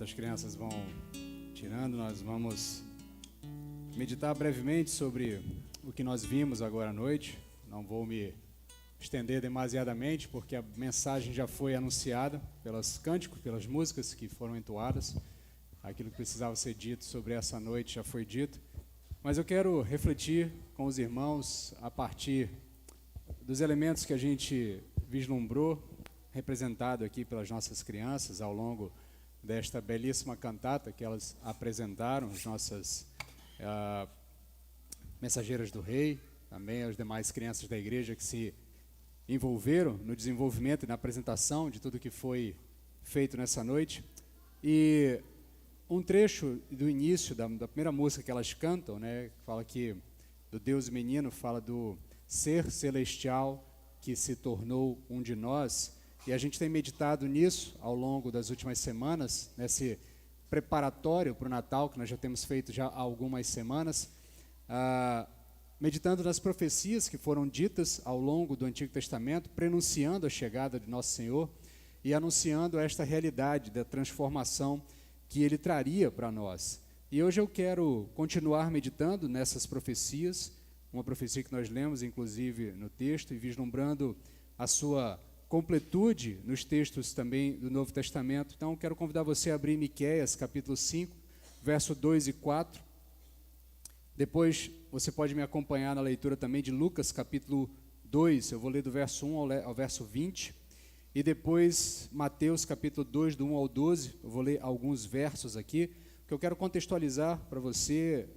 as crianças vão tirando, nós vamos meditar brevemente sobre o que nós vimos agora à noite. Não vou me estender demasiadamente, porque a mensagem já foi anunciada pelos cânticos, pelas músicas que foram entoadas. Aquilo que precisava ser dito sobre essa noite já foi dito. Mas eu quero refletir com os irmãos a partir dos elementos que a gente vislumbrou, representado aqui pelas nossas crianças ao longo desta belíssima cantata que elas apresentaram, as nossas mensageiras do Rei, também as demais crianças da igreja que se envolveram no desenvolvimento e na apresentação de tudo que foi feito nessa noite. E um trecho do início da primeira música que elas cantam, né, fala que do Deus menino, fala do ser celestial que se tornou um de nós. E a gente tem meditado nisso ao longo das últimas semanas, nesse preparatório para o Natal, que nós já temos feito já há algumas semanas, meditando nas profecias que foram ditas ao longo do Antigo Testamento, prenunciando a chegada de Nosso Senhor e anunciando esta realidade da transformação que Ele traria para nós. E hoje eu quero continuar meditando nessas profecias, uma profecia que nós lemos, inclusive, no texto, e vislumbrando a sua completude nos textos também do Novo Testamento. Então, quero convidar você a abrir Miqueias, capítulo 5, verso 2 e 4. Depois, você pode me acompanhar na leitura também de Lucas, capítulo 2. Eu vou ler do verso 1 ao verso 20. E depois, Mateus, capítulo 2, do 1 ao 12. Eu vou ler alguns versos aqui, porque eu quero contextualizar para você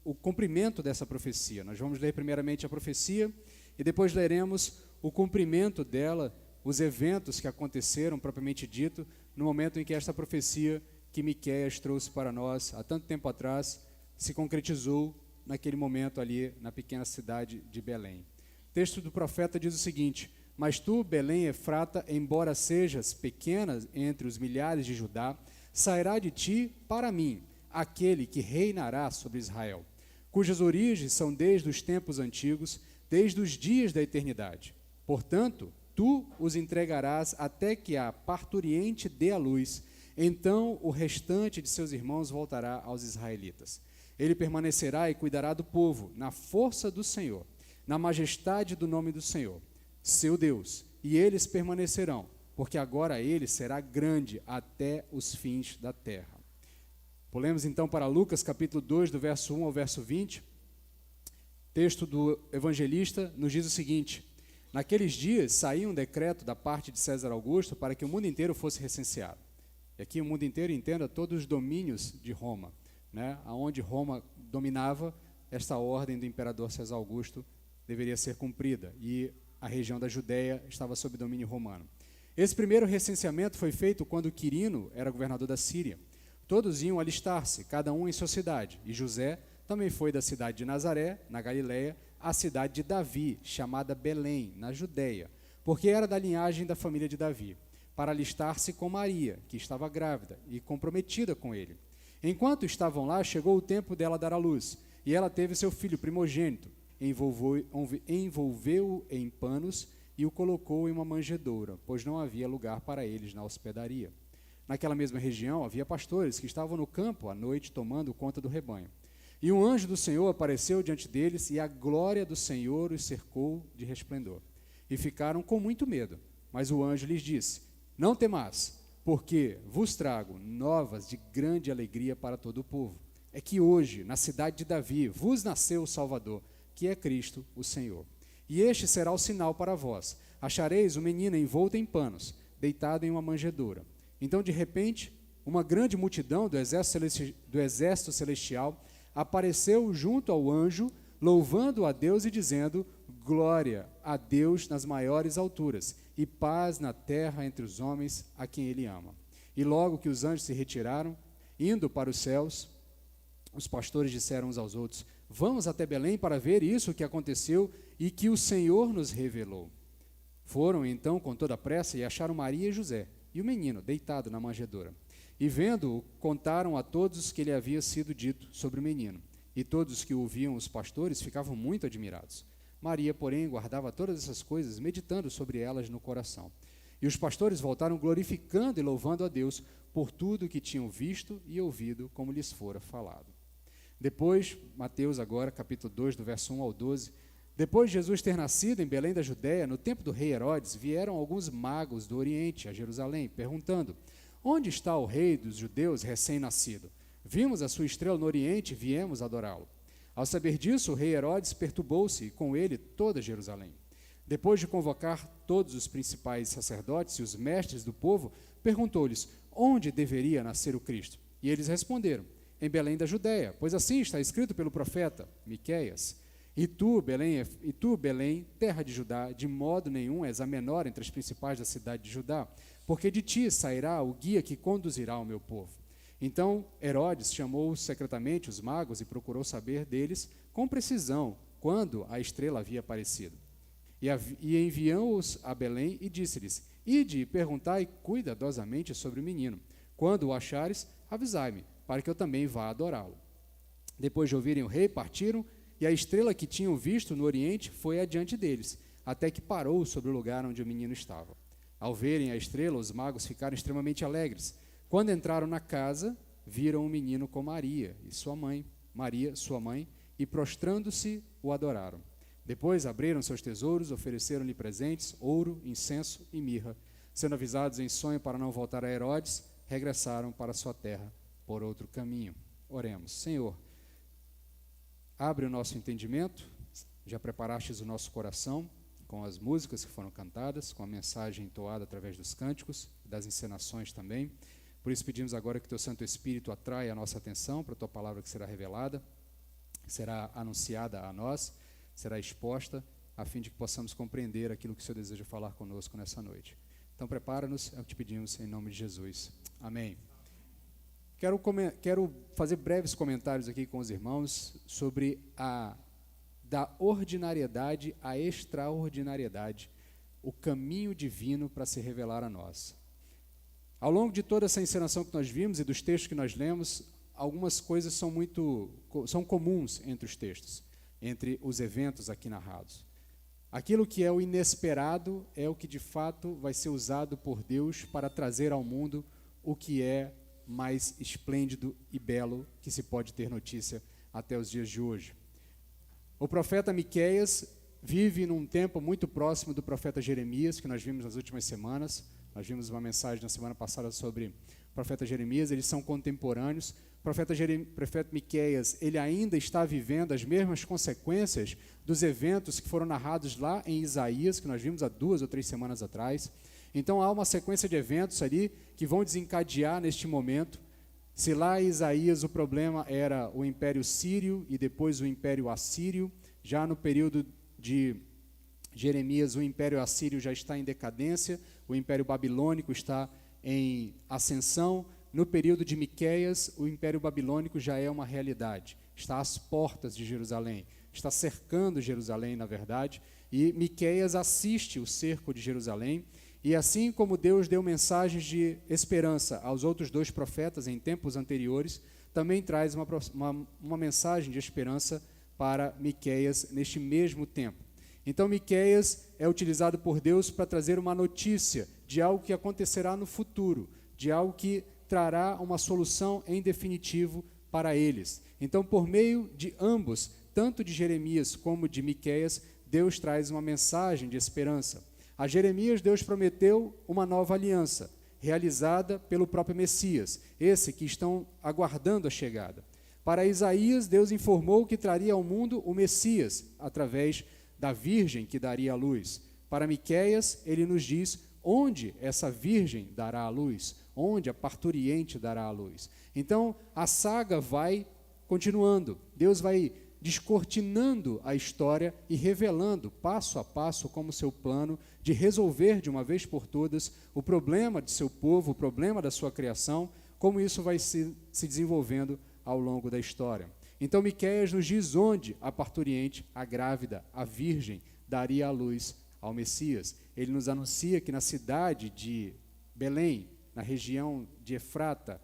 o cumprimento dessa profecia. Nós vamos ler primeiramente a profecia e depois leremos o cumprimento dela, os eventos que aconteceram, propriamente dito, no momento em que esta profecia que Miqueias trouxe para nós, há tanto tempo atrás, se concretizou naquele momento ali, na pequena cidade de Belém. O texto do profeta diz o seguinte: mas tu, Belém Efrata, embora sejas pequena entre os milhares de Judá, sairá de ti para mim aquele que reinará sobre Israel, cujas origens são desde os tempos antigos, desde os dias da eternidade. Portanto, tu os entregarás até que a parturiente dê a luz, então o restante de seus irmãos voltará aos israelitas. Ele permanecerá e cuidará do povo, na força do Senhor, na majestade do nome do Senhor, seu Deus, e eles permanecerão, porque agora ele será grande até os fins da terra. Pulemos então para Lucas, capítulo 2, do verso 1 ao verso 20. O texto do evangelista nos diz o seguinte: naqueles dias saiu um decreto da parte de César Augusto para que o mundo inteiro fosse recenseado. E aqui o mundo inteiro entenda todos os domínios de Roma, né? Aonde Roma dominava, esta ordem do imperador César Augusto deveria ser cumprida, e a região da Judéia estava sob domínio romano. Esse primeiro recenseamento foi feito quando Quirino era governador da Síria. Todos iam alistar-se, cada um em sua cidade, e José também foi da cidade de Nazaré, na Galiléia, à cidade de Davi, chamada Belém, na Judéia, porque era da linhagem da família de Davi, para alistar-se com Maria, que estava grávida e comprometida com ele. Enquanto estavam lá, chegou o tempo dela dar à luz, e ela teve seu filho primogênito, envolveu-o em panos e o colocou em uma manjedoura, pois não havia lugar para eles na hospedaria. Naquela mesma região havia pastores que estavam no campo à noite tomando conta do rebanho. E um anjo do Senhor apareceu diante deles, e a glória do Senhor os cercou de resplendor. E ficaram com muito medo. Mas o anjo lhes disse: não temais, porque vos trago novas de grande alegria para todo o povo. É que hoje, na cidade de Davi, vos nasceu o Salvador, que é Cristo o Senhor. E este será o sinal para vós: achareis o menino envolto em panos, deitado em uma manjedoura. Então, de repente, uma grande multidão do exército celestial apareceu junto ao anjo, louvando a Deus e dizendo: glória a Deus nas maiores alturas, e paz na terra entre os homens a quem Ele ama. E logo que os anjos se retiraram, indo para os céus, os pastores disseram uns aos outros: vamos até Belém para ver isso que aconteceu e que o Senhor nos revelou. Foram então com toda a pressa e acharam Maria e José, e o menino deitado na manjedoura. E vendo-o, contaram a todos que lhe havia sido dito sobre o menino. E todos os que ouviam os pastores ficavam muito admirados. Maria, porém, guardava todas essas coisas, meditando sobre elas no coração. E os pastores voltaram glorificando e louvando a Deus por tudo que tinham visto e ouvido, como lhes fora falado. Depois, Mateus agora, capítulo 2, do verso 1 ao 12, depois de Jesus ter nascido em Belém da Judéia, no tempo do rei Herodes, vieram alguns magos do Oriente a Jerusalém, perguntando: onde está o rei dos judeus recém-nascido? Vimos a sua estrela no Oriente e viemos adorá-lo. Ao saber disso, o rei Herodes perturbou-se, e com ele toda Jerusalém. Depois de convocar todos os principais sacerdotes e os mestres do povo, perguntou-lhes onde deveria nascer o Cristo. E eles responderam: em Belém da Judéia, pois assim está escrito pelo profeta Miqueias: E tu, Belém, terra de Judá, de modo nenhum és a menor entre as principais da cidade de Judá, porque de ti sairá o guia que conduzirá o meu povo. Então Herodes chamou secretamente os magos e procurou saber deles com precisão quando a estrela havia aparecido. E enviou-os a Belém e disse-lhes: ide e perguntai cuidadosamente sobre o menino. Quando o achares, avisai-me, para que eu também vá adorá-lo. Depois de ouvirem o rei, partiram, e a estrela que tinham visto no Oriente foi adiante deles, até que parou sobre o lugar onde o menino estava. Ao verem a estrela, os magos ficaram extremamente alegres. Quando entraram na casa, viram o menino com Maria, sua mãe, e prostrando-se, o adoraram. Depois abriram seus tesouros, ofereceram-lhe presentes, ouro, incenso e mirra. Sendo avisados em sonho para não voltar a Herodes, regressaram para sua terra por outro caminho. Oremos. Senhor, abre o nosso entendimento, já preparastes o nosso coração com as músicas que foram cantadas, com a mensagem entoada através dos cânticos, das encenações também. Por isso pedimos agora que teu Santo Espírito atraia a nossa atenção para a tua palavra que será revelada, será anunciada a nós, será exposta, a fim de que possamos compreender aquilo que o Senhor deseja falar conosco nessa noite. Então prepara-nos, é o que te pedimos em nome de Jesus. Amém. Quero fazer breves comentários aqui com os irmãos sobre da ordinariedade à extraordinariedade, o caminho divino para se revelar a nós. Ao longo de toda essa encenação que nós vimos e dos textos que nós lemos, algumas coisas são comuns entre os textos, entre os eventos aqui narrados. Aquilo que é o inesperado é o que de fato vai ser usado por Deus para trazer ao mundo o que é mais esplêndido e belo que se pode ter notícia até os dias de hoje. O profeta Miqueias vive num tempo muito próximo do profeta Jeremias, que nós vimos nas últimas semanas. Nós vimos uma mensagem na semana passada sobre o profeta Jeremias, eles são contemporâneos. O profeta Miqueias, ele ainda está vivendo as mesmas consequências dos eventos que foram narrados lá em Isaías, que nós vimos há 2 ou 3 semanas atrás. Então há uma sequência de eventos ali que vão desencadear neste momento. Se lá em Isaías o problema era o Império Sírio e depois o Império Assírio, já no período de Jeremias o Império Assírio já está em decadência, o Império Babilônico está em ascensão. No período de Miqueias, o Império Babilônico já é uma realidade, está às portas de Jerusalém, está cercando Jerusalém, na verdade, e Miqueias assiste o cerco de Jerusalém. E assim como Deus deu mensagens de esperança aos outros 2 profetas em tempos anteriores, também traz uma mensagem de esperança para Miqueias neste mesmo tempo. Então Miqueias é utilizado por Deus para trazer uma notícia de algo que acontecerá no futuro, de algo que trará uma solução em definitivo para eles. Então, por meio de ambos, tanto de Jeremias como de Miqueias, Deus traz uma mensagem de esperança. A Jeremias, Deus prometeu uma nova aliança, realizada pelo próprio Messias, esse que estão aguardando a chegada. Para Isaías, Deus informou que traria ao mundo o Messias, através da virgem que daria a luz. Para Miqueias, ele nos diz onde essa virgem dará a luz, onde a parturiente dará a luz. Então, a saga vai continuando, Deus vai descortinando a história e revelando passo a passo como seu plano de resolver de uma vez por todas o problema de seu povo, o problema da sua criação, como isso vai se desenvolvendo ao longo da história. Então Miqueias nos diz onde a parturiente, a grávida, a virgem, daria a luz ao Messias. Ele nos anuncia que na cidade de Belém, na região de Efrata,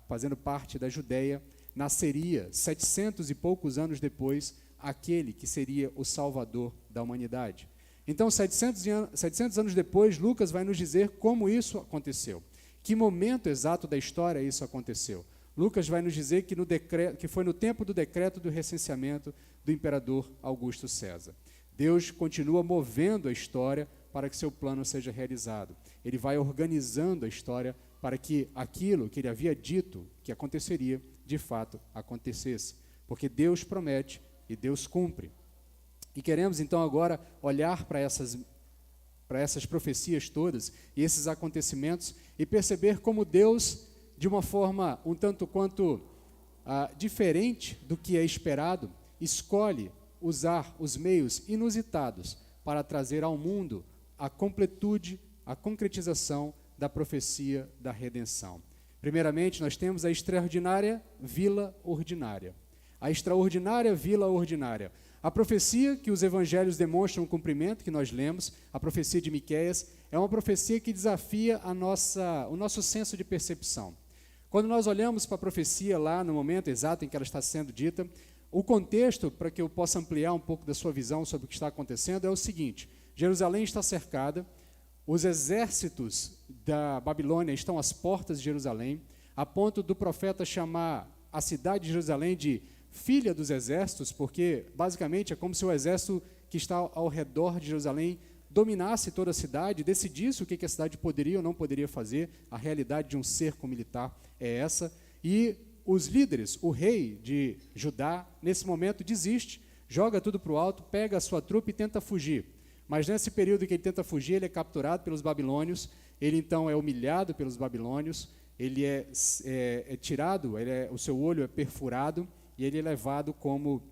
fazendo parte da Judéia, nasceria 700 e poucos anos depois aquele que seria o Salvador da humanidade. Então, 700 anos depois, Lucas vai nos dizer como isso aconteceu. Que momento exato da história isso aconteceu. Lucas vai nos dizer que foi no tempo do decreto do recenseamento do imperador Augusto César. Deus continua movendo a história para que seu plano seja realizado. Ele vai organizando a história para que aquilo que ele havia dito que aconteceria, de fato acontecesse. Porque Deus promete e Deus cumpre. E queremos então agora olhar para essas profecias todas e esses acontecimentos e perceber como Deus, de uma forma um tanto quanto diferente do que é esperado, escolhe usar os meios inusitados para trazer ao mundo a completude, a concretização da profecia da redenção. Primeiramente, nós temos a extraordinária vila ordinária. A extraordinária vila ordinária. A profecia que os evangelhos demonstram o cumprimento, que nós lemos, a profecia de Miqueias, é uma profecia que desafia o nosso senso de percepção. Quando nós olhamos para a profecia lá no momento exato em que ela está sendo dita, o contexto, para que eu possa ampliar um pouco da sua visão sobre o que está acontecendo, é o seguinte: Jerusalém está cercada, os exércitos da Babilônia estão às portas de Jerusalém, a ponto do profeta chamar a cidade de Jerusalém de filha dos exércitos, porque basicamente é como se o exército que está ao redor de Jerusalém dominasse toda a cidade, decidisse o que a cidade poderia ou não poderia fazer. A realidade de um cerco militar é essa. E os líderes, o rei de Judá, nesse momento desiste, joga tudo para o alto, pega a sua trupe e tenta fugir. Mas nesse período que ele tenta fugir, ele é capturado pelos babilônios, ele então é humilhado pelos babilônios, ele é tirado, o seu olho é perfurado, e ele é levado como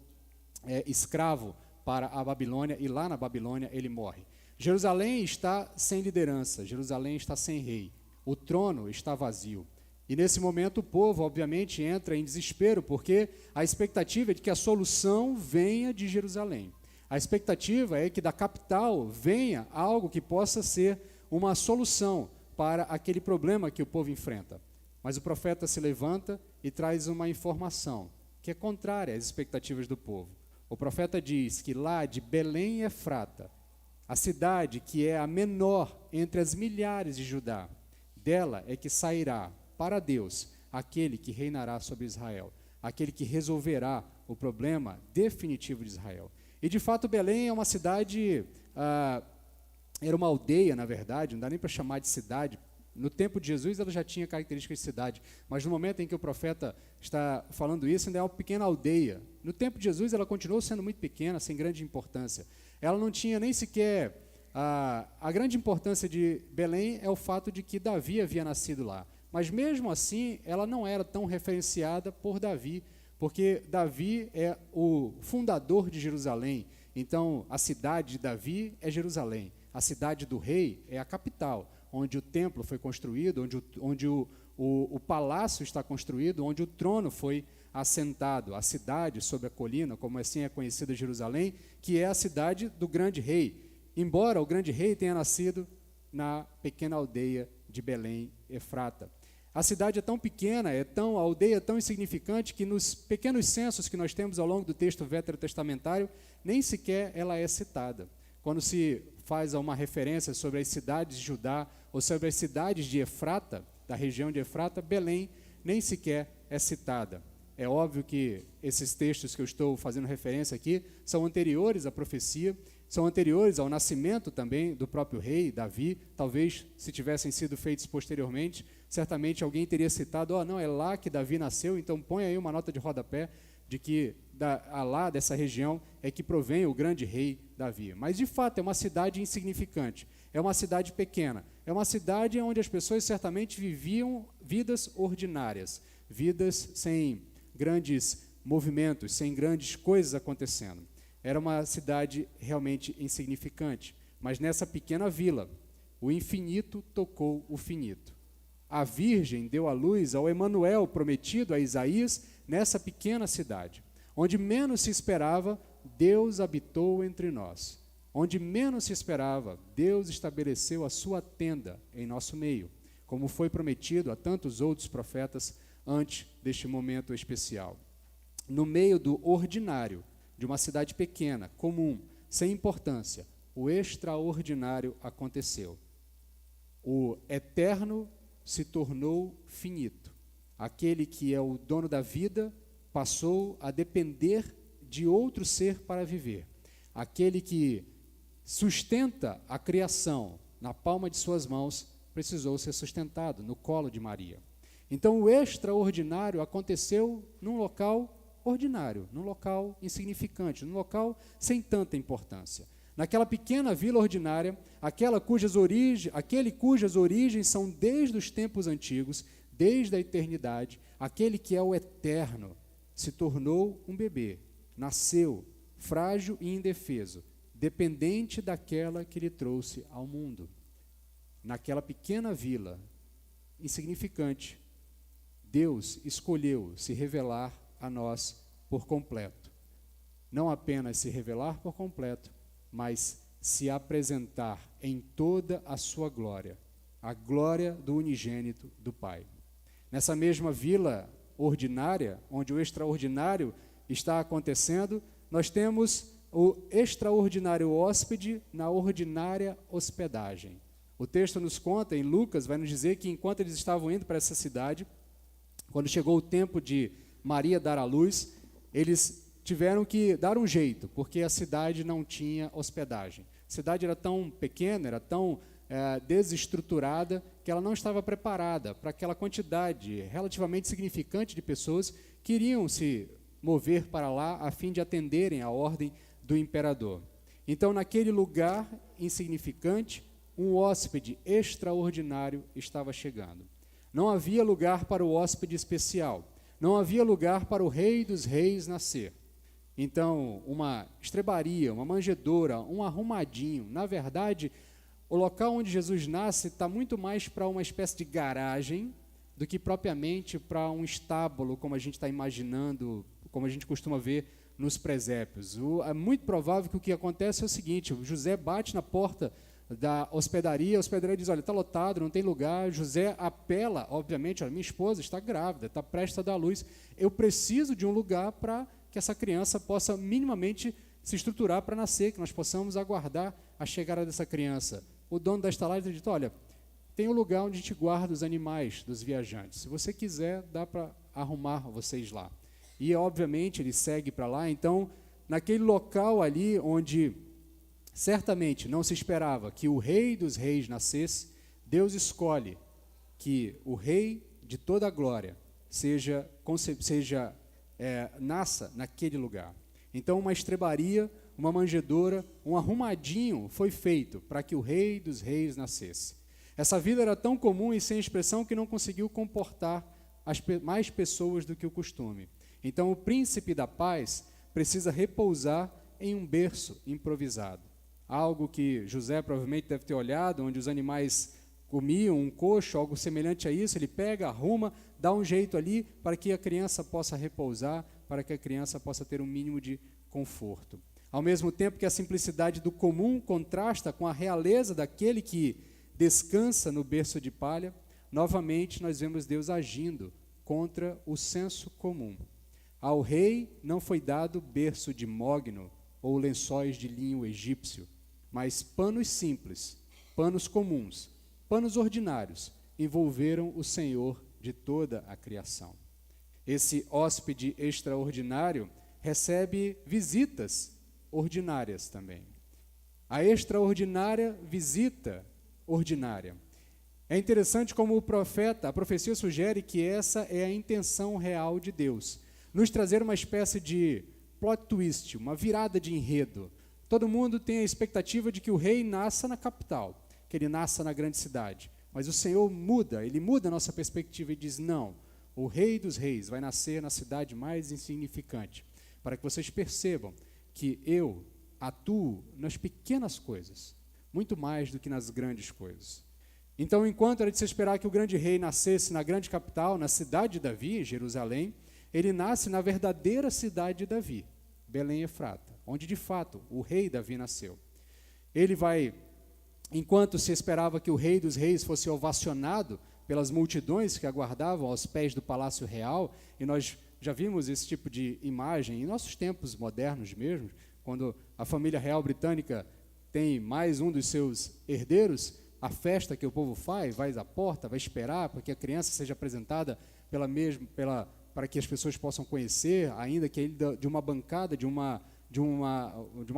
escravo para a Babilônia, e lá na Babilônia ele morre. Jerusalém está sem liderança, Jerusalém está sem rei, o trono está vazio. E nesse momento o povo, obviamente, entra em desespero, porque a expectativa é de que a solução venha de Jerusalém. A expectativa é que da capital venha algo que possa ser uma solução para aquele problema que o povo enfrenta. Mas o profeta se levanta e traz uma informação que é contrária às expectativas do povo. O profeta diz que lá de Belém e Efrata, a cidade que é a menor entre as milhares de Judá, dela é que sairá para Deus aquele que reinará sobre Israel, aquele que resolverá o problema definitivo de Israel. E de fato Belém é uma cidade, era uma aldeia na verdade, não dá nem para chamar de cidade. No tempo de Jesus ela já tinha características de cidade, mas no momento em que o profeta está falando isso, ainda é uma pequena aldeia. No tempo de Jesus ela continuou sendo muito pequena, sem grande importância. Ela não tinha nem sequer... A grande importância de Belém é o fato de que Davi havia nascido lá. Mas mesmo assim, ela não era tão referenciada por Davi, porque Davi é o fundador de Jerusalém. Então, a cidade de Davi é Jerusalém. A cidade do rei é a capital, onde o templo foi construído, onde o palácio está construído, onde o trono foi assentado. A cidade sobre a colina, como assim é conhecida Jerusalém, que é a cidade do grande rei. Embora o grande rei tenha nascido na pequena aldeia de Belém, Efrata. A cidade é tão pequena, a aldeia é tão insignificante, que nos pequenos censos que nós temos ao longo do texto veterotestamentário, nem sequer ela é citada. Quando se faz uma referência sobre as cidades de Judá, ou sobre as cidades de Efrata, da região de Efrata, Belém nem sequer é citada. É óbvio que esses textos que eu estou fazendo referência aqui são anteriores à profecia, são anteriores ao nascimento também do próprio rei, Davi. Talvez, se tivessem sido feitos posteriormente, certamente alguém teria citado, não, é lá que Davi nasceu, então põe aí uma nota de rodapé de que lá dessa região é que provém o grande rei Davi. Mas, de fato, é uma cidade insignificante, é uma cidade pequena, é uma cidade onde as pessoas certamente viviam vidas ordinárias, vidas sem grandes movimentos, sem grandes coisas acontecendo. Era uma cidade realmente insignificante, mas nessa pequena vila, o infinito tocou o finito. A Virgem deu à luz ao Emanuel prometido a Isaías nessa pequena cidade. Onde menos se esperava, Deus habitou entre nós. Onde menos se esperava, Deus estabeleceu a sua tenda em nosso meio, como foi prometido a tantos outros profetas antes deste momento especial. No meio do ordinário, de uma cidade pequena, comum, sem importância, o extraordinário aconteceu. O eterno se tornou finito. Aquele que é o dono da vida passou a depender de outro ser para viver. Aquele que sustenta a criação na palma de suas mãos precisou ser sustentado no colo de Maria. Então o extraordinário aconteceu num local ordinário, num local insignificante, num local sem tanta importância. Naquela pequena vila ordinária, aquele cujas origens são desde os tempos antigos, desde a eternidade, aquele que é o eterno, se tornou um bebê, nasceu frágil e indefeso, dependente daquela que lhe trouxe ao mundo. Naquela pequena vila, insignificante, Deus escolheu se revelar a nós por completo. Não apenas se revelar por completo, mas se apresentar em toda a sua glória, a glória do unigênito do Pai. Nessa mesma vila ordinária, onde o extraordinário está acontecendo, nós temos o extraordinário hóspede na ordinária hospedagem. O texto nos conta, em Lucas, vai nos dizer que enquanto eles estavam indo para essa cidade, quando chegou o tempo de Maria dar à luz, eles tiveram que dar um jeito, porque a cidade não tinha hospedagem. A cidade era tão pequena, era tão desestruturada, que ela não estava preparada para aquela quantidade relativamente significante de pessoas que iriam se mover para lá a fim de atenderem à ordem do imperador. Então, naquele lugar insignificante, um hóspede extraordinário estava chegando. Não havia lugar para o hóspede especial, não havia lugar para o Rei dos Reis nascer. Então, uma estrebaria, uma manjedoura, um arrumadinho. Na verdade, o local onde Jesus nasce está muito mais para uma espécie de garagem do que propriamente para um estábulo, como a gente está imaginando, como a gente costuma ver nos presépios. É muito provável que o que acontece é o seguinte: o José bate na porta da hospedaria, a hospedaria diz: olha, está lotado, não tem lugar. José apela, obviamente: olha, minha esposa está grávida, está prestes a dar à luz, eu preciso de um lugar para que essa criança possa minimamente se estruturar para nascer, que nós possamos aguardar a chegada dessa criança. O dono da estalagem diz: olha, tem um lugar onde a gente guarda os animais dos viajantes, se você quiser, dá para arrumar vocês lá. E, obviamente, ele segue para lá. Então, naquele local ali onde certamente não se esperava que o Rei dos Reis nascesse, Deus escolhe que o Rei de toda a glória nasça naquele lugar. Então, uma estrebaria, uma manjedoura, um arrumadinho foi feito para que o Rei dos Reis nascesse. Essa vida era tão comum e sem expressão que não conseguiu comportar mais pessoas do que o costume. Então, o príncipe da paz precisa repousar em um berço improvisado. Algo que José provavelmente deve ter olhado, onde os animais comiam, um coxo, algo semelhante a isso. Ele pega, arruma, dá um jeito ali para que a criança possa repousar, para que a criança possa ter um mínimo de conforto. Ao mesmo tempo que a simplicidade do comum contrasta com a realeza daquele que descansa no berço de palha, novamente nós vemos Deus agindo contra o senso comum. Ao rei não foi dado berço de mogno ou lençóis de linho egípcio, mas panos simples, panos comuns, panos ordinários, envolveram o Senhor de toda a criação. Esse hóspede extraordinário recebe visitas ordinárias também. A extraordinária visita ordinária. É interessante como a profecia sugere que essa é a intenção real de Deus, nos trazer uma espécie de plot twist, uma virada de enredo. Todo mundo tem a expectativa de que o rei nasça na capital, que ele nasça na grande cidade. Mas o Senhor ele muda a nossa perspectiva e diz: não, o Rei dos Reis vai nascer na cidade mais insignificante, para que vocês percebam que eu atuo nas pequenas coisas, muito mais do que nas grandes coisas. Então, enquanto era de se esperar que o grande rei nascesse na grande capital, na cidade de Davi, Jerusalém, ele nasce na verdadeira cidade de Davi, Belém Efrata, onde de fato o rei Davi nasceu. Ele vai, enquanto se esperava que o Rei dos Reis fosse ovacionado pelas multidões que aguardavam aos pés do Palácio Real, e nós já vimos esse tipo de imagem em nossos tempos modernos mesmo, quando a família real britânica tem mais um dos seus herdeiros, a festa que o povo faz, vai à porta, vai esperar para que a criança seja apresentada para que as pessoas possam conhecer, ainda que ele de uma bancada, de uma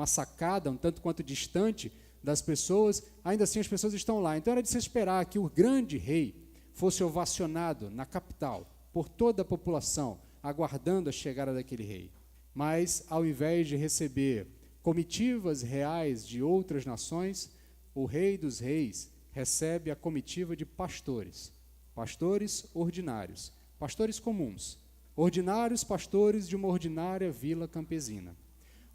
sacada um tanto quanto distante das pessoas, ainda assim as pessoas estão lá. Então era de se esperar que o grande rei fosse ovacionado na capital por toda a população, aguardando a chegada daquele rei. Mas, ao invés de receber comitivas reais de outras nações, o Rei dos Reis recebe a comitiva de pastores, pastores ordinários, pastores comuns, ordinários pastores de uma ordinária vila campesina.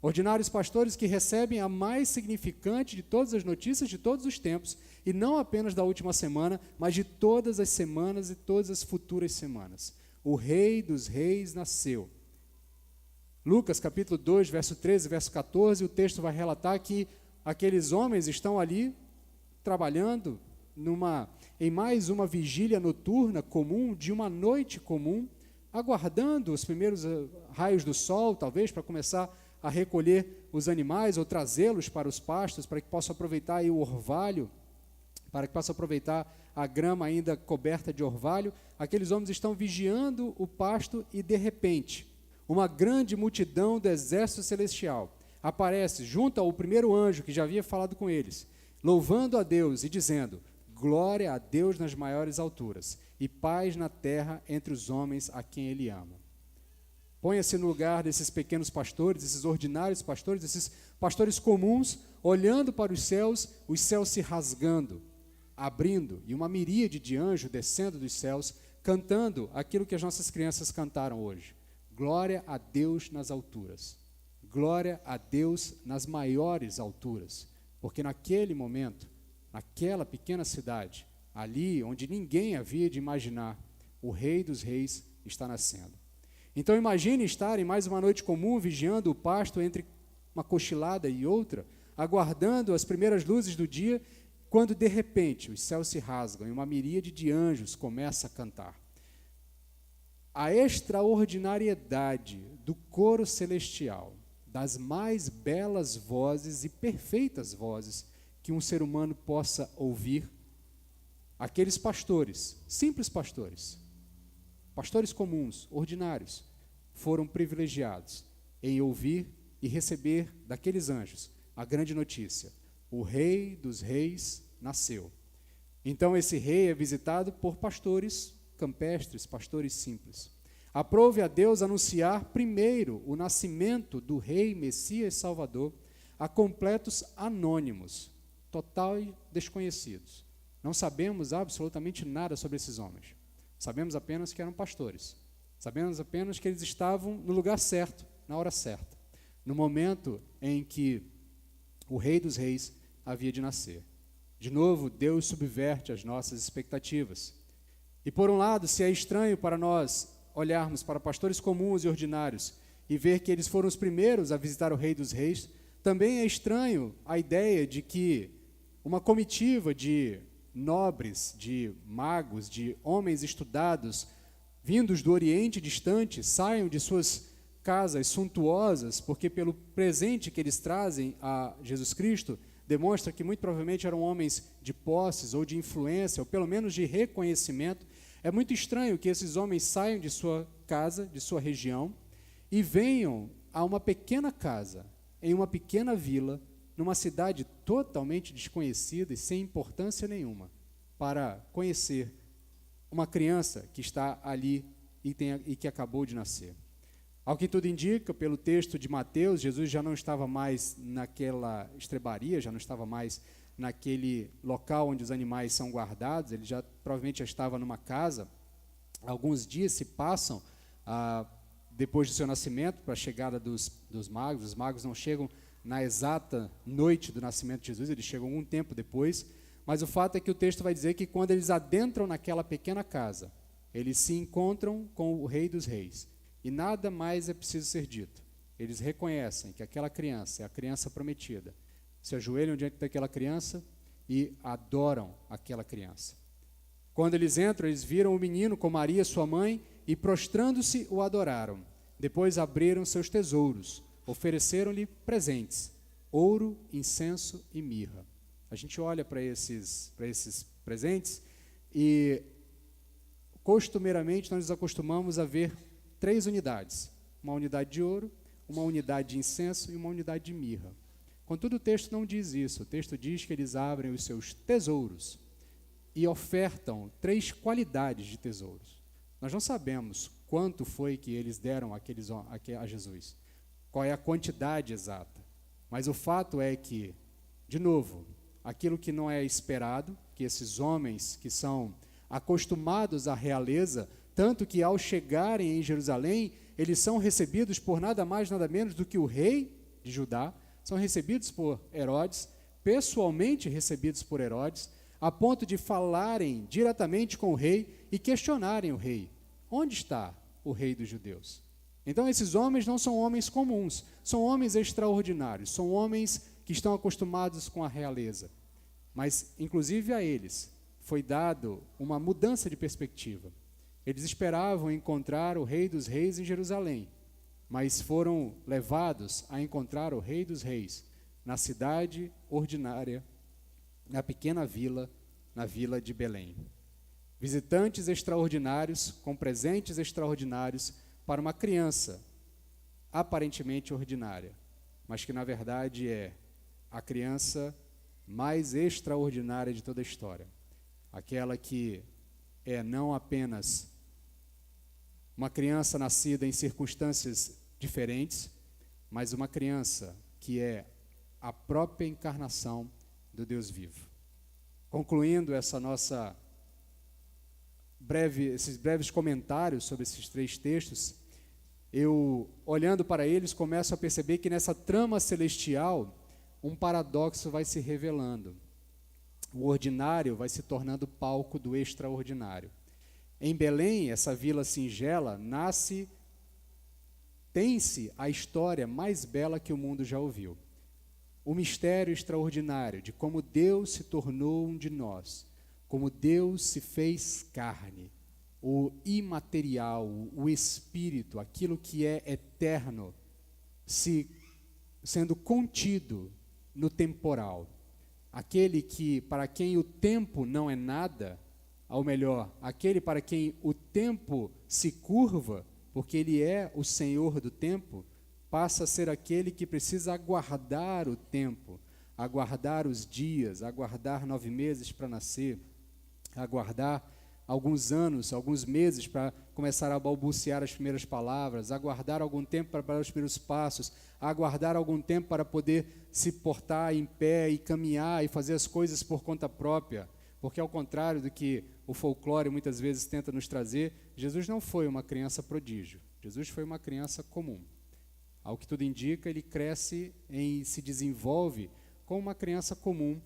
Ordinários pastores que recebem a mais significante de todas as notícias de todos os tempos, e não apenas da última semana, mas de todas as semanas e todas as futuras semanas. O Rei dos Reis nasceu. Lucas, capítulo 2, verso 13, verso 14, o texto vai relatar que aqueles homens estão ali trabalhando em mais uma vigília noturna comum, de uma noite comum, aguardando os primeiros raios do sol, talvez, para começar a recolher os animais ou trazê-los para os pastos, para que possam aproveitar aí o orvalho, para que possam aproveitar a grama ainda coberta de orvalho. Aqueles homens estão vigiando o pasto e, de repente, uma grande multidão do exército celestial aparece junto ao primeiro anjo que já havia falado com eles, louvando a Deus e dizendo: glória a Deus nas maiores alturas e paz na terra entre os homens a quem Ele ama. Ponha-se no lugar desses pequenos pastores, desses ordinários pastores, desses pastores comuns, olhando para os céus se rasgando, abrindo, e uma miríade de anjos descendo dos céus, cantando aquilo que as nossas crianças cantaram hoje. Glória a Deus nas alturas. Glória a Deus nas maiores alturas. Porque naquele momento, naquela pequena cidade, ali onde ninguém havia de imaginar, o Rei dos Reis está nascendo. Então imagine estar em mais uma noite comum, vigiando o pasto entre uma cochilada e outra, aguardando as primeiras luzes do dia, quando de repente os céus se rasgam e uma miríade de anjos começa a cantar. A extraordinariedade do coro celestial, das mais belas vozes e perfeitas vozes que um ser humano possa ouvir, aqueles pastores, simples pastores, pastores comuns, ordinários, foram privilegiados em ouvir e receber daqueles anjos a grande notícia: o Rei dos Reis nasceu. Então esse rei é visitado por pastores campestres, pastores simples. Aprove a Deus anunciar primeiro o nascimento do Rei Messias Salvador a completos anônimos, total e desconhecidos. Não sabemos absolutamente nada sobre esses homens. Sabemos apenas que eram pastores. Sabemos apenas que eles estavam no lugar certo, na hora certa, no momento em que o Rei dos Reis havia de nascer. De novo, Deus subverte as nossas expectativas. E por um lado, se é estranho para nós olharmos para pastores comuns e ordinários e ver que eles foram os primeiros a visitar o Rei dos Reis, também é estranho a ideia de que uma comitiva de nobres, de magos, de homens estudados, vindos do Oriente distante, saiam de suas casas suntuosas, porque pelo presente que eles trazem a Jesus Cristo, demonstra que muito provavelmente eram homens de posses ou de influência, ou pelo menos de reconhecimento. É muito estranho que esses homens saiam de sua casa, de sua região, e venham a uma pequena casa, em uma pequena vila, numa cidade totalmente desconhecida e sem importância nenhuma, para conhecer uma criança que está ali e que acabou de nascer. Ao que tudo indica, pelo texto de Mateus, Jesus já não estava mais naquela estrebaria, já não estava mais naquele local onde os animais são guardados, ele já provavelmente já estava numa casa. Alguns dias se passam depois do seu nascimento para a chegada dos magos. Os magos não chegam na exata noite do nascimento de Jesus, eles chegam algum tempo depois, mas o fato é que o texto vai dizer que quando eles adentram naquela pequena casa, eles se encontram com o Rei dos Reis, e nada mais é preciso ser dito. Eles reconhecem que aquela criança é a criança prometida, se ajoelham diante daquela criança e adoram aquela criança. Quando eles entram, eles viram o menino com Maria, sua mãe, e prostrando-se o adoraram. Depois abriram seus tesouros, ofereceram-lhe presentes, ouro, incenso e mirra. A gente olha para esses presentes e, costumeiramente, nós nos acostumamos a ver 3 unidades. Uma unidade de ouro, uma unidade de incenso e uma unidade de mirra. Contudo, o texto não diz isso. O texto diz que eles abrem os seus tesouros e ofertam 3 qualidades de tesouros. Nós não sabemos quanto foi que eles deram a Jesus, qual é a quantidade exata. Mas o fato é que, de novo, aquilo que não é esperado, que esses homens que são acostumados à realeza, tanto que ao chegarem em Jerusalém, eles são recebidos por nada mais, nada menos do que o rei de Judá, são recebidos por Herodes, pessoalmente recebidos por Herodes, a ponto de falarem diretamente com o rei e questionarem o rei. Onde está o rei dos judeus? Então esses homens não são homens comuns, são homens extraordinários, são homens que estão acostumados com a realeza. Mas, inclusive a eles, foi dado uma mudança de perspectiva. Eles esperavam encontrar o Rei dos Reis em Jerusalém, mas foram levados a encontrar o Rei dos Reis na cidade ordinária, na pequena vila, na vila de Belém. Visitantes extraordinários, com presentes extraordinários para uma criança aparentemente ordinária, mas que na verdade é a criança mais extraordinária de toda a história. Aquela que é não apenas uma criança nascida em circunstâncias diferentes, mas uma criança que é a própria encarnação do Deus vivo. Concluindo esses breves comentários sobre esses 3 textos, eu, olhando para eles, começo a perceber que nessa trama celestial, um paradoxo vai se revelando. O ordinário vai se tornando palco do extraordinário. Em Belém, essa vila singela, tem-se a história mais bela que o mundo já ouviu. O mistério extraordinário de como Deus se tornou um de nós, como Deus se fez carne, o imaterial, o espírito, aquilo que é eterno, sendo contido no temporal. Aquele que, para quem o tempo não é nada, ou melhor, aquele para quem o tempo se curva, porque ele é o Senhor do tempo, passa a ser aquele que precisa aguardar o tempo, aguardar os dias, aguardar 9 meses para nascer, aguardar alguns anos, alguns meses para começar a balbuciar as primeiras palavras, aguardar algum tempo para dar os primeiros passos, aguardar algum tempo para poder se portar em pé e caminhar e fazer as coisas por conta própria. Porque, ao contrário do que o folclore muitas vezes tenta nos trazer, Jesus não foi uma criança prodígio. Jesus foi uma criança comum. Ao que tudo indica, ele cresce e se desenvolve como uma criança comum,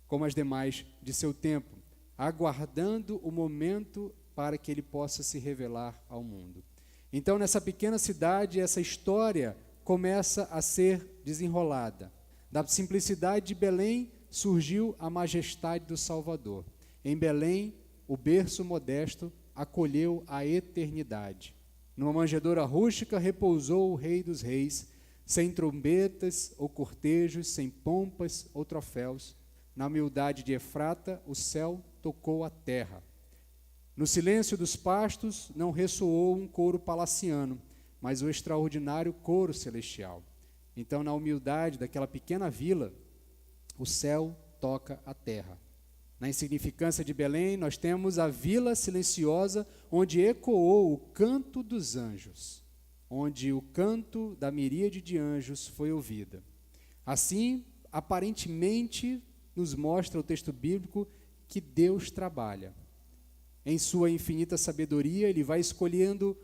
como as demais de seu tempo, aguardando o momento para que ele possa se revelar ao mundo. Então, nessa pequena cidade, essa história começa a ser desenrolada. Da simplicidade de Belém surgiu a majestade do Salvador. Em Belém, o berço modesto acolheu a eternidade. Numa manjedoura rústica repousou o Rei dos Reis, sem trombetas ou cortejos, sem pompas ou troféus. Na humildade de Efrata, o céu tocou a terra. No silêncio dos pastos não ressoou um coro palaciano, mas o extraordinário coro celestial. Então, na humildade daquela pequena vila, o céu toca a terra. Na insignificância de Belém, nós temos a vila silenciosa, onde ecoou o canto dos anjos, onde o canto da miríade de anjos foi ouvida. Assim, aparentemente, nos mostra o texto bíblico que Deus trabalha. Em sua infinita sabedoria, ele vai escolhendo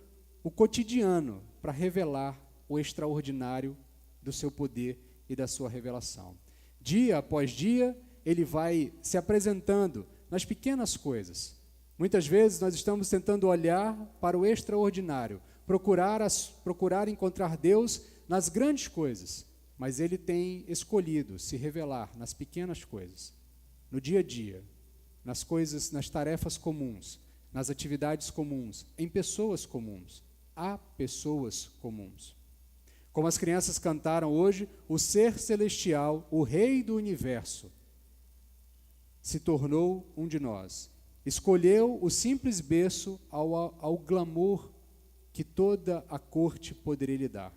o cotidiano para revelar o extraordinário do seu poder e da sua revelação. Dia após dia, ele vai se apresentando nas pequenas coisas. Muitas vezes nós estamos tentando olhar para o extraordinário, procurar encontrar Deus nas grandes coisas, mas ele tem escolhido se revelar nas pequenas coisas, no dia a dia, nas coisas, nas tarefas comuns, nas atividades comuns, em pessoas comuns. Há pessoas comuns. Como as crianças cantaram hoje, o ser celestial, o Rei do universo, se tornou um de nós. Escolheu o simples berço ao glamour que toda a corte poderia lhe dar.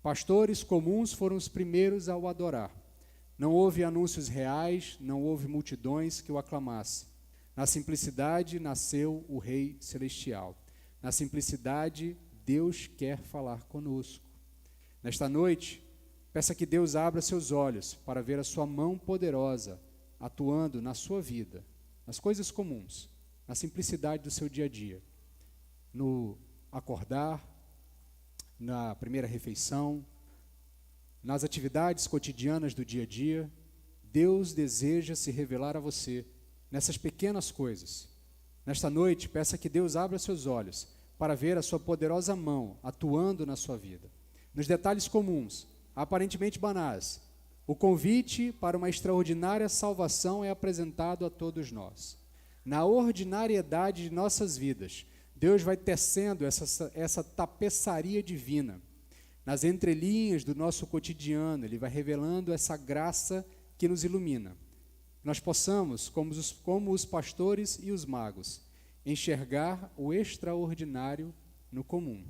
Pastores comuns foram os primeiros a o adorar. Não houve anúncios reais, não houve multidões que o aclamassem. Na simplicidade nasceu o Rei Celestial. Na simplicidade, Deus quer falar conosco. Nesta noite, peça que Deus abra seus olhos para ver a sua mão poderosa atuando na sua vida, nas coisas comuns, na simplicidade do seu dia a dia, no acordar, na primeira refeição, nas atividades cotidianas do dia a dia. Deus deseja se revelar a você nessas pequenas coisas. Nesta noite, peça que Deus abra seus olhos para ver a sua poderosa mão atuando na sua vida. Nos detalhes comuns, aparentemente banais, o convite para uma extraordinária salvação é apresentado a todos nós. Na ordinariedade de nossas vidas, Deus vai tecendo essa tapeçaria divina. Nas entrelinhas do nosso cotidiano, Ele vai revelando essa graça que nos ilumina. Nós possamos, como os pastores e os magos, enxergar o extraordinário no comum.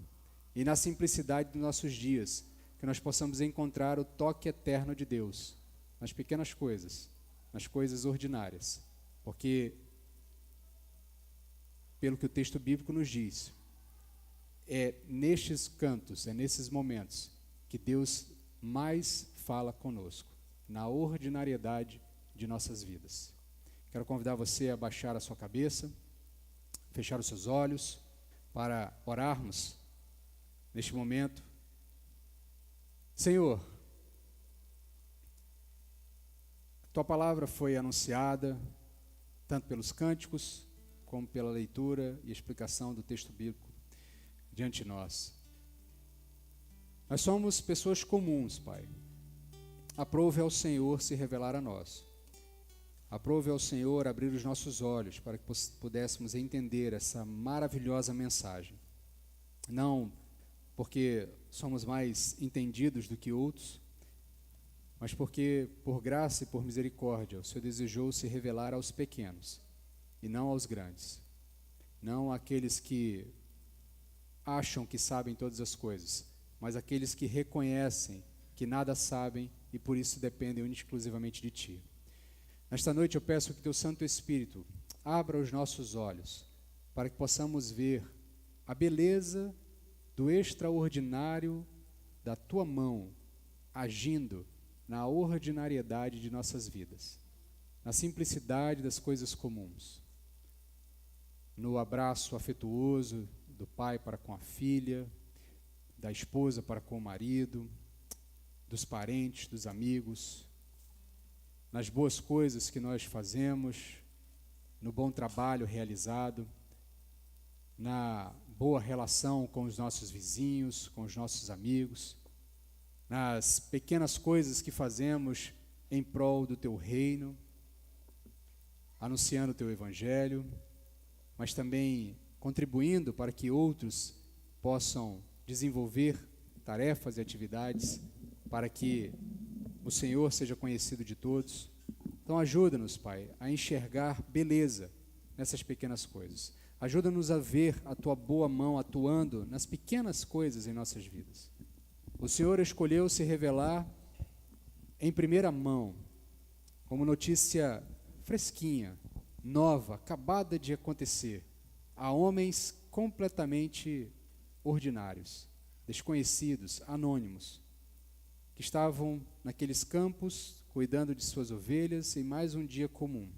E na simplicidade dos nossos dias, que nós possamos encontrar o toque eterno de Deus, nas pequenas coisas, nas coisas ordinárias. Porque, pelo que o texto bíblico nos diz, é nestes cantos, é nesses momentos, que Deus mais fala conosco, na ordinariedade de nossas vidas. Quero convidar você a baixar a sua cabeça, fechar os seus olhos, para orarmos neste momento. Senhor, Tua palavra foi anunciada, tanto pelos cânticos, como pela leitura e explicação do texto bíblico diante de nós. Nós somos pessoas comuns, Pai. Aprove ao Senhor se revelar a nós. Aprove ao Senhor abrir os nossos olhos para que pudéssemos entender essa maravilhosa mensagem. Não porque somos mais entendidos do que outros, mas porque, por graça e por misericórdia, o Senhor desejou se revelar aos pequenos e não aos grandes. Não àqueles que acham que sabem todas as coisas, mas àqueles que reconhecem que nada sabem e por isso dependem exclusivamente de Ti. Nesta noite eu peço que Teu Santo Espírito abra os nossos olhos para que possamos ver a beleza do extraordinário da Tua mão agindo na ordinariedade de nossas vidas, na simplicidade das coisas comuns, no abraço afetuoso do pai para com a filha, da esposa para com o marido, dos parentes, dos amigos, nas boas coisas que nós fazemos, no bom trabalho realizado, na boa relação com os nossos vizinhos, com os nossos amigos, nas pequenas coisas que fazemos em prol do Teu reino, anunciando o Teu evangelho, mas também contribuindo para que outros possam desenvolver tarefas e atividades para que o Senhor seja conhecido de todos. Então ajuda-nos, Pai, a enxergar beleza nessas pequenas coisas. Ajuda-nos a ver a Tua boa mão atuando nas pequenas coisas em nossas vidas. O Senhor escolheu se revelar em primeira mão, como notícia fresquinha, nova, acabada de acontecer, a homens completamente ordinários, desconhecidos, anônimos, que estavam naqueles campos, cuidando de suas ovelhas em mais um dia comum.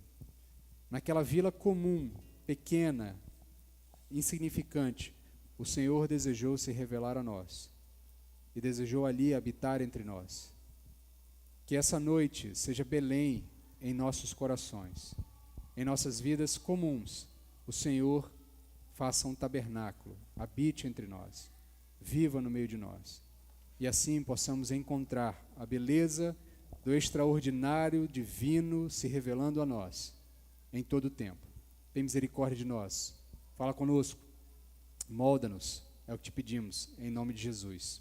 Naquela vila comum, pequena, insignificante, o Senhor desejou se revelar a nós e desejou ali habitar entre nós. Que essa noite seja Belém em nossos corações, em nossas vidas comuns, o Senhor faça um tabernáculo, habite entre nós, viva no meio de nós. E assim possamos encontrar a beleza do extraordinário divino se revelando a nós em todo o tempo. Tem misericórdia de nós. Fala conosco, molda-nos, é o que te pedimos, em nome de Jesus.